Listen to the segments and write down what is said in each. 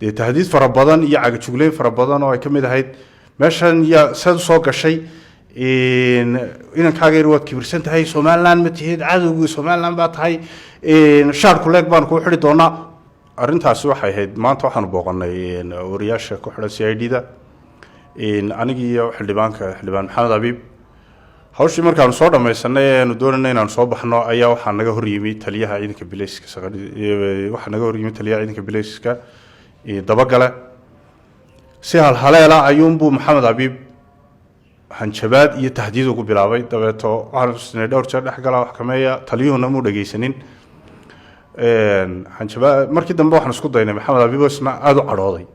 dee tahdiid fara badan iyo cagajugleyn fara badan oo ay ka mid ahayd meeshan yaa saad soo gashay inankaaga yar waad kibirsan tahay somaliland ma tihid cadowgii somaliland baa tahay shaar kuleeg baan kuu xidhi doonaa arrintaasi waxay ahayd maanta waxaanu booqanay wariyaasha ku xidhan CID-da anigii iyo xildhibaan maxamed abiib hawshii markaanu soo dhamaysanay aanu doonayna inaanu soo baxno ayaa waxaa naga horyimi taliyaha ciidanka bilayska dabagale si halhaleela ayuunbuu maxamed abiib hanjabaad iyo tahdiid ugu bilaabay dabeeto waxaan isnay dhowr jeer dhexgala wax kameeya taliyuhuna muu dhagaysanin hanjabaad markii dambe waxaan isku daynay maxamed abiib oo isna aada u cadhooday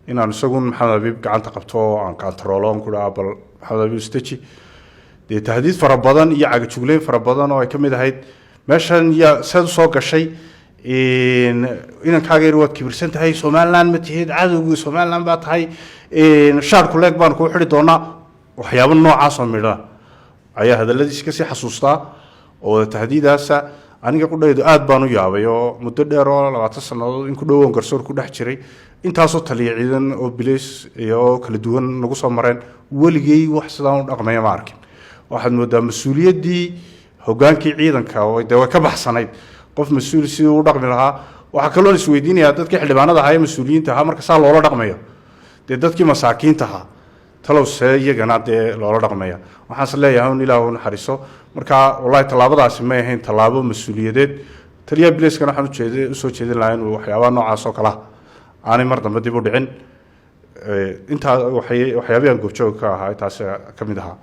inaan isagun maxamed abiib gacanta qabto oo aan kantaroolo aan ku dhaha bal maxamed abiib istaji dee tahdiid fara badan iyo cagajugleyn fara badan oo ay ka mid ahayd meeshan yaa saad u soo gashay inankaaga yar waad kibirsan tahay somaliland ma tihid cadowgii somaliland baa tahay shaar kuleeg baan kuu xidhi doonaa waxyaabo noocaasoo midha ayaa hadalladiisi kasii xasuustaa oo tahdiidaasa aniga qudhaydu aad baan u yaabay oo muddo dheer oo 20 sannadood in ku dhowoon garsoor ku dhex jiray intaasoo taliya ciidan oo bilays iyo kala duwan nagu soo mareen weligay wax sidaan u dhaqmaya ma arkin waxaad moodaa mas-uuliyaddii hoggaankii ciidanka dee way ka baxsanayd qof mas-uul siduu u dhaqmi lahaa waxaa kaloo isweydiinayaa dadkii xildhibaanada ahaa ee mas-uuliyiinta ahaa marka saa loola dhaqmayo dee dadkii masaakiinta ahaa talow see iyagana dee loola dhaqmaya waxaanse leeyahay un ilaahu naxariiso marka wallahi tallaabadaasi may ahayn tallaabo mas-uuliyadeed taliyaha bilayskana waxaan usoo jeedin lahaa inuu waxyaabaha noocaas oo kala aanay mar dambe dib u dhicin intaa waxyaabihan goobjooga ka ahaa taasi ka mid ahaa